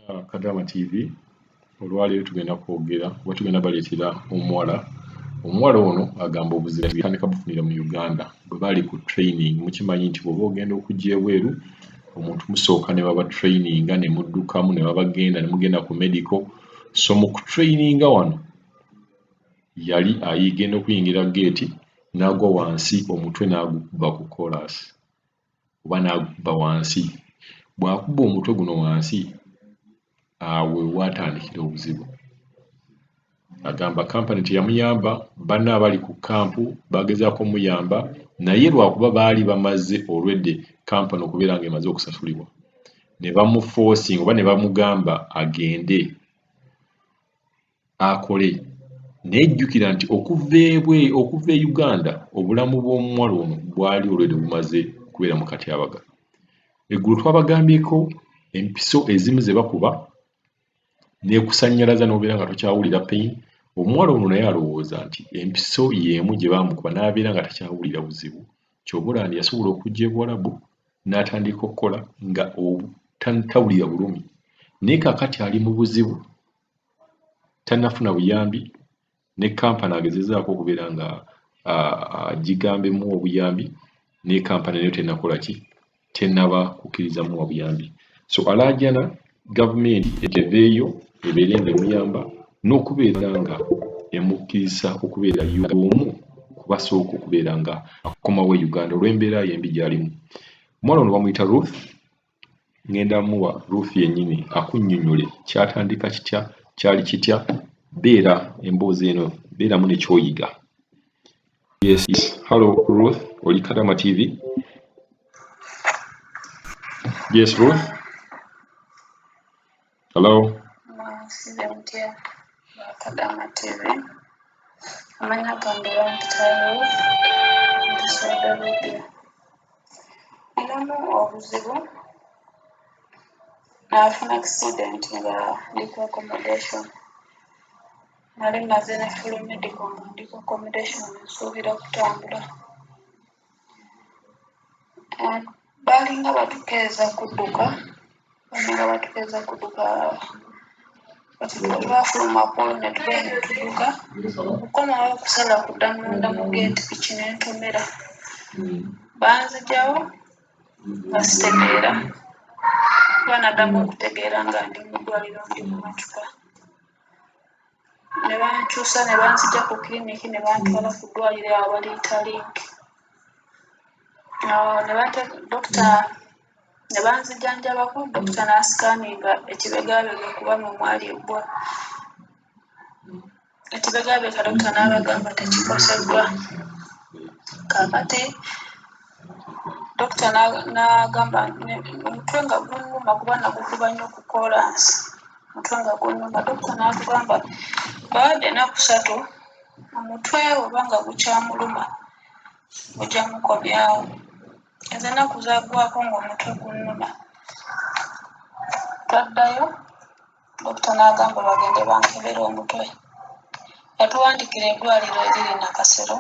Kadama TV olwaleero tugenda kwogera oba tugenda baleetera omuwala ono agamba obuzibu butandika bufunira mu Uganda bwe bali ku training. Mukimanyi nti bw'oba ogenda okujja ebweru omuntu musooka ne baba traininga ne muddukamu ne babagenda ne mugenda ku medical. So mu ku traininga wano yali ayigenda okuyingira geeti n'agwa wansi omutwe n'agukuba ku chorus oba n'agukuba wansi. Bw'akuba omutwe guno wansi awe waatandikira obuzibu. Agamba kampani teyamuyamba, banne abali ku kampu bagezaako omuyamba naye lwakuba baali bamaze olwedde kampani okubeera ng'emaze okusasulibwa ne bamufoosinga oba ne bamugamba agende akole. Naye jjukira nti okuva e Uganda obulamu bw'omuwala ono bwali olwedde bumaze okubeera mu katyabaga. Eggulu twabagambyeko empiso ezimu ze bakuba n'ekusannyalaza n'obeera nga tokyawulira pain. Omuwala ono naye alowooza nti empiso y'emu gye baamukuba n'abeera nga takyawulira buzibu. Ky'obola nti yasobola okujja e Buwarabu n'atandika okukola nga tawulira bulumi. Naye kaakati ali mu buzibu, tannafuna buyambi, ne kampani agezezaako okubeera nga agigamba emuwa obuyambi, naye kampani nayo tennakola ki? Tennaba kukkiriza muwa buyambi. So alaajana gavumenti eteveeyo ebeere nga emuyamba n'okubeera nga emukkiriza okubeera y'omu kubasooka okubeera nga akomawo e Uganda olw'embeera y'embi gy'alimu. Omuwala ono bamuyita Ruth, ngenda muwa Ruth yennyini akunnyonnyole kyatandika kitya, kyali kitya, beera emboozi eno beeramu ne ky'oyiga. Yes. Hello Ruth, oli Kadama TV? Yes Ruth? Hello? Kadama TV. Amanya gange bampita Ruth, ndi Saudi Arabia. Ninamu obuzibu, nafuna accident nga ndi ku accommodation. Nali maze ne full medical nga ndi ku accommodation nsuubira kutambula. Baalinga batukeeza kudduka, twafuluma Apollo ne tugenda ne tudduka. Okukomawo okusala kudda munda mu geeti piki n'entomera. Banzigyawo nga sitegeera, kuba naddamu okutegeera nga ndi mu ddwaliro ndi mu macupa. Ne bankyusa ne banzigya ku kiriniki ne bantwala ku ddwaliro awo baliyita Link. Ne banzijanjabako, dokita n'asikaaninga ekibegaabega kuba mwe mwali ebbwa. Ekibegaabega dokita n'abagamba tekikoseddwa. Kaakati dokita n'agamba omutwe nga gunnuma kuba nagukuba nnyo ku kolansi, omutwe nga gunnuma. Dokita n'atugamba bawadde ennaku 3 omutwe oba nga gukyamuluma ojja mukomyawo. Ezo ennaku zaggwako ng'omutwe gunnuma. Twaddayo, dokita n'agamba bagende bankebere omutwe. Yatuwandikira eddwaliro eriri Nakasero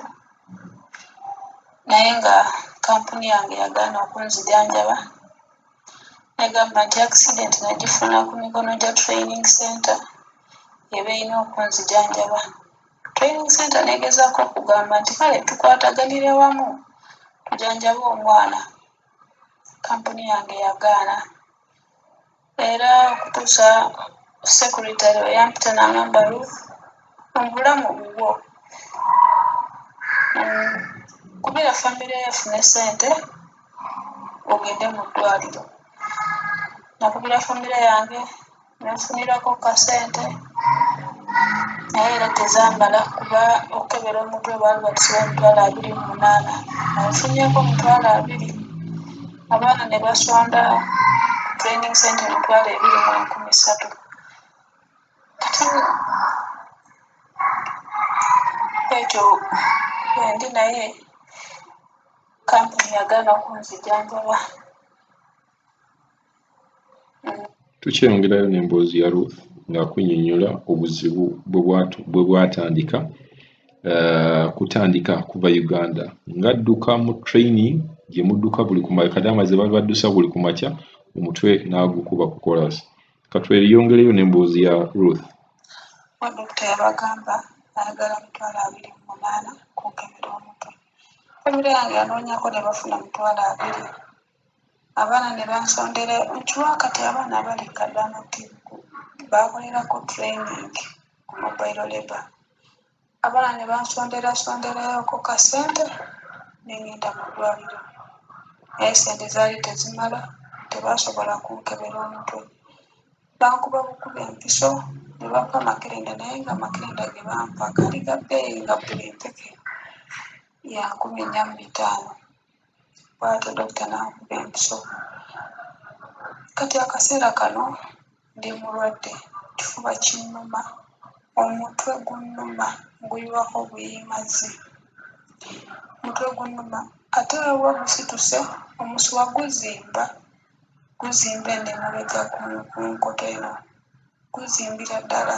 naye nga kampuni yange yagaana okunzijanjaba. Negamba nti accident nagifuna ku mikono gya training center eba erina okunzijanjaba. Training center negezaako okugamba nti kale tukwataganire wamu tujanjabe omwana. Kampuni yange yagaana. Era okutuusa secretary yampita n'agamba Ruth, obulamu bubwo. Kubira famire efune ssente ogende mu ddwaliro. Nakubira famire yange nenfunirako ka ssente naye era tezambala kuba okukebera omutwe baali batusiba $28. Nfunyeeko $20. Abaana ne basonda training center $20,013. Kati ekyo wendi naye kampuni yagaana okunzijanjaba. Tukyeyongerayo n'emboozi ya Ruth ng'akunnyonnyola obuzibu bwe bwatandika kutandika kuva Uganda ng'adduka mu training gye mudduka buli ku makya. Kadama ze bali baddusa buli ku makya omutwe n'agukuba ku chorus. katweyongereyo n'emboozi ya Ruth. Dokita yabagamba ayagala 28,000 ku nkebera omutwe. Famire yange yanoonyako ne bafuna 20,000. Abaana ne bansondera nkiwa kati abaana bali Kadamativu bakolerako training ku mobile labor. Abaana ne bansonderayoko kasente ne ngenda mu ddwaliro. Naye sente zaali tezimala, tebasobola kunkebera omutwe. Bankuba bukubi empiso ne bampa makerenda naye nga makerenda ge bampa gali ga bbeeyi nga buli mpeke ya 4,500. Bw'atyo dokita n'ankuba empiso. Kati akaseera kano ndi mulwadde, kifuba kinnuma, omutwe gunnuma, nguyiwako buyimazi. Omutwe gunnuma ate weewa gusituse, omusuwa guzimba eno emabega ku nkoto eno, guzimbira ddala.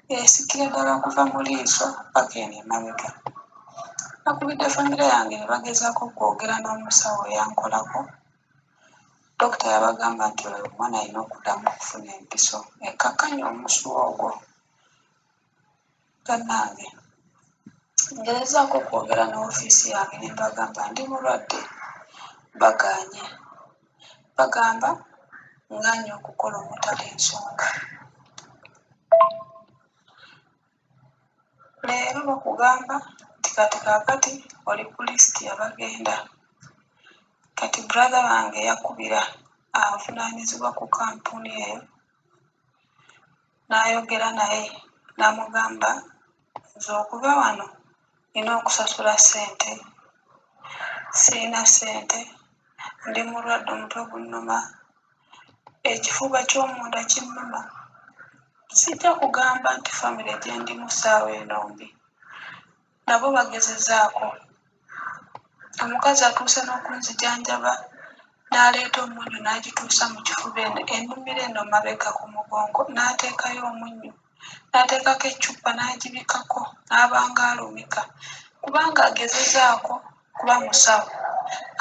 Esikira ddala okuva mu liiso paka eno emabega. Nakubidde famire yange ne bagezaako okwogera n'omusawo eyankolako. Dokita yabagamba nti oyo omwana alina okuddamu okufuna empiso ekkakkanya omusuwa ogwo. Bannange, ngezezaako okwogera n'ofiisi yange ne mbagamba ndi mulwadde, bagaanye. Bagamba ngaanye okukola omutali nsonga. Leero bakugamba nti kati kaakati oli ku lisiti yabagenda. Kati brother wange yakubira avunaanyizibwa ku kampuni eyo n'ayogera naye n'amugamba nze okuva wano nina okusasula ssente. Sirina ssente, ndi mulwadde, omutwe gunnuma, ekifuba ky'omunda kinnuma. Sijja kugamba nti famire gye ndimu ssaawa eno mbi. Nabo bagezezaako. Omukazi atuuse n'okunzijanjaba n'aleeta omunnyo n'agituusa mu kifuba eno, ennumiro eno mabega ku mugongo, n'ateekayo omunnyo, n'ateekako eccupa n'agibikako, n'abanga alumika. Kubanga agezezaako kuba musawo,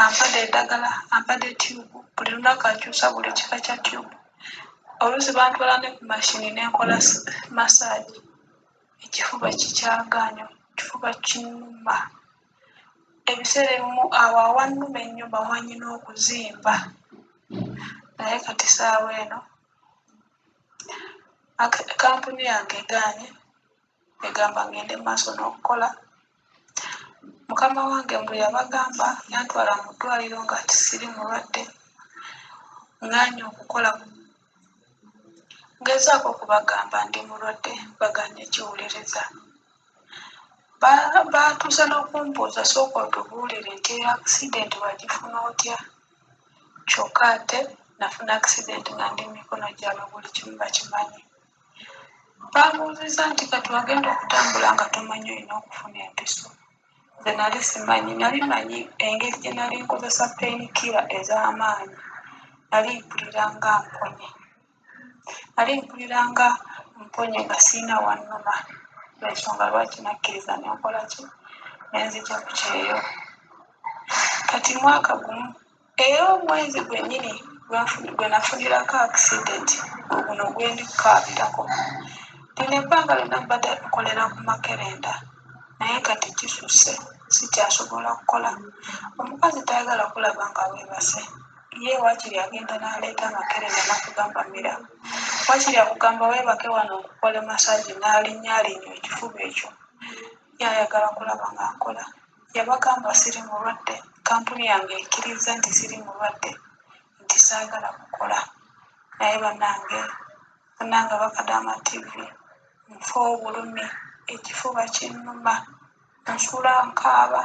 ampadde eddagala, ampadde tyubu, buli lunaku akyusa buli kika kya tyubu. Oluusi bantwala ne ku mashini n'enkola masaagi. Ekifuba kikyagaanyo, kifuba kinnuma. Ebiseera ebimu awo awannuma ennyo bawanyina okuzimba. Naye kati ssaawa eno kampuni yange egaanye, egamba ngende mu maaso n'okukola. Mukama wange mbwe yabagamba yantwala mu ddwaliro nga tisiri mulwadde, ngaanye okukola. Ngezaako okubagamba ndi mulwadde, bagaanye kiwuliriza. Baatuuse n'okumbuuza sooka otubuulire nti accident wagifuna otya? Kyokka ate nafuna accident nga ndi mu mikono gyabwe, buli kimu bakimanyi. Bambuuziza nti kati wagenda okutambula nga tomanyi olina okufuna empiso. Nze nali simanyi, nali manyi engeri gye nali nkozesa painkiller ez'amaanyi. Nali mpulira nga mponye. Nali mpulira nga mponye nga siina wannuma. Lw'ensonga lwaki nakkiriza ne nkola ki? Ne nzija ku kyeyo. Kati mwaka gumu era omwezi gwennyini gwe nafunirako accident guno gwe ndikukaabirako. Lino ebbanga lyonna mbadde nkolera ku makerenda, naye kati kisusse, sikyasobola kukola. Omukazi tayagala kulaba nga weebase. Ye waakiri agenda n'aleeta amakerenda n'akugamba mira. Waakiri akugamba weebake wano okukole masaagi n'alinnyaalinya ekifuba ekyo. Ye ayagala kulaba nga nkola. Yabagamba siri mulwadde, kampuni yange ekkiriza nti siri mulwadde, nti saagala kukola. Naye bannange Bakadaama TV, nfa obulumi, ekifuba kinnuma, nsula nkaaba,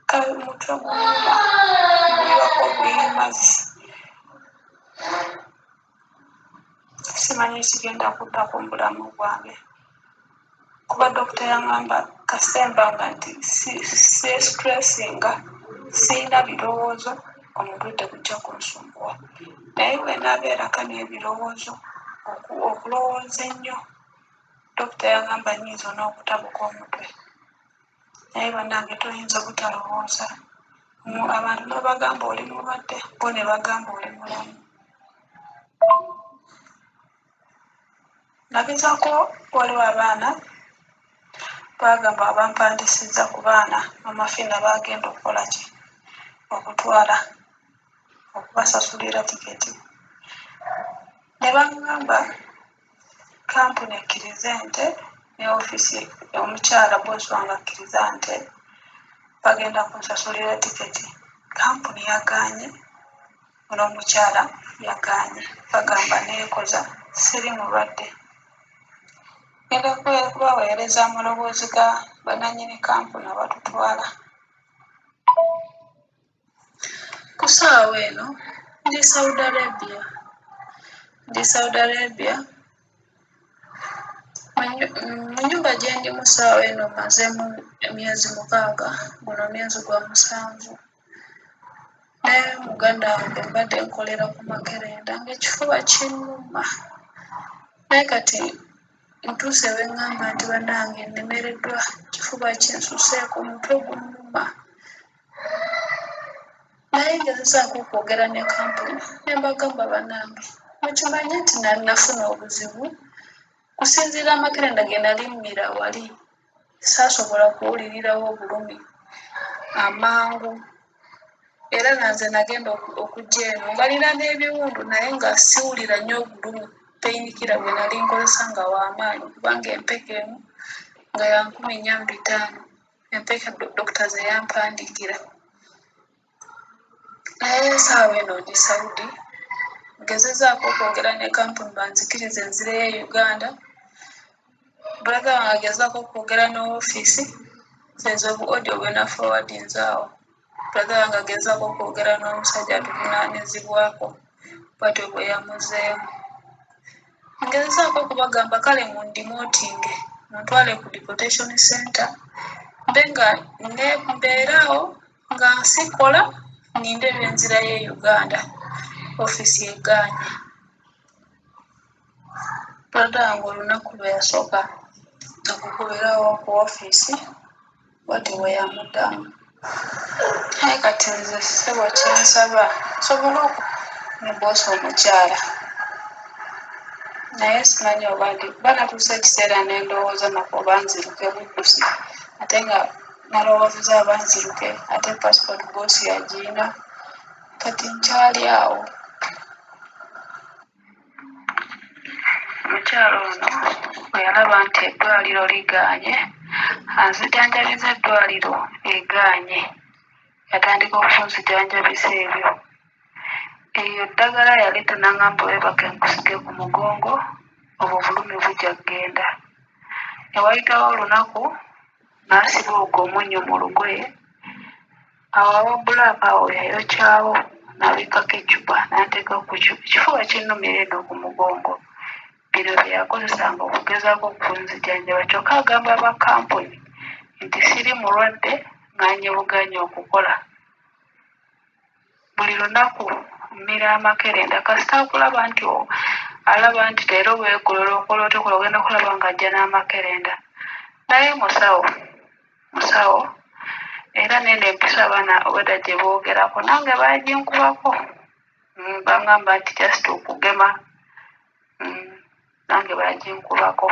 omutwe gunnuma, nguyiwako buyimazi. Simanyi sigenda kuddako mu bulamu bwange. Kuba dokita yaŋŋamba kasembanga nti stressinga, siina birowoozo, omutwe tegujja kunsumbuwa. Naye bwe naabeerako n'ebirowoozo, okulowooza ennyo, dokita yaŋŋamba nnyinza n'okutabuka omutwe. Naye bannange toyinza butalowooza. Abantu n'obagamba oli mulwadde, bo ne bagamba oli mulamu. nagezaako waliwo abaana bagamba abampandisizza ku baana amafina bagenda okukola ki okutwala okubasasulira tiketi ne bagamba kampuni ekkirize nte ne ofiisi omukyala boosi wange akkiriza nte bagenda kunsasulira tiketi kampuni yagaanye n'omukyala yagaanye bagamba neekoza siri mulwadde genda kubaweereza amaloboozi ga bananyini kampuni abatutwala ku ssaawa eno ndi Saudi Arabia mu nyumba gye ndi mu ssaawa eno mazemu emyezi 6 guno mwezi gwa 7 naye muganda wange mbadde nkolera ku Makerenda ng'ekifuba kinnuma naye kati ntuuse bweŋŋamba nti bannange nnemereddwa kifuba kinsuseeko omutwe gunnuma naye ngezezaako okwogera ne kampuni ne mbagamba bannange mukimanye nti nafuna obuzibu kusinziira Makerenda ge nali mmira wali saasobola kuwulirirawo obulumi amangu era nanze nagenda okujja eno mbalira n'ebiwundu naye nga siwulira nnyo obulumi peyinikira bwe nali nkozesa nga w'amaanyi kubanga empeke emu nga ya 450 empeke dokita ze yampandiikira naye essaawa eno ndi Saudi ngezezaako okwogera ne kampuni banzikirize nzireyo e Uganda brother wange agezaako okwogera ne ofiisi sezo bu audio bwe naforwardinzaawo brother wange agezaako okwogera n'omusajja atuvunaanyizibwako bwatyo bwe yamuzeemu ngezezaako okubagamba kale mundimootinge muntwale ku deportation center mbe nga mbeeraawo nga nsikola ninde benzirayo e Uganda ofiisi egaanye brother wange olunaku lwe yasooka okukubirawo ku ofiisi bwatyo bwe yamuddamu naye kati nze ssebo kyensaba nsobole ne boosi omukyala naye simanyi oba banatuusa ekiseera n'endowooza nako banziruke buddusi ate nga nalowooza abanziruke ate passport boosi yagiina kati nkyali awo omukyala ono bwe yalaba nti eddwaliro ligaanye anzijanjabiza eddwaliro egaanye yatandika okunzijanjabisa ebyo eyo ddagala yali tenaŋŋamba weebake nkusige ku mugongo obwo obulumi bujja kgenda newayitawo olunaku n'asiba ogwo omunnyo mu lugoye awo awa bbulaaka awo yayokyawo n'abikkako eccupa n'anteeka ku kifuba kinnumira eno ku mugongo bino bye yakozesanga okugezaako okunzijanjaba kyokka agamba aba kampuni nti siri mulwadde nganye buganye okukola buli lunaku mmira Amakerenda kasita akulaba nti alaba nti leero weegolola okola otekola ogenda kulaba nga ajja n'Amakerenda naye musawo era nene empisa abaana obwedda gye boogerako nange baaginkubako bangamba nti just okugema nange baaginkubako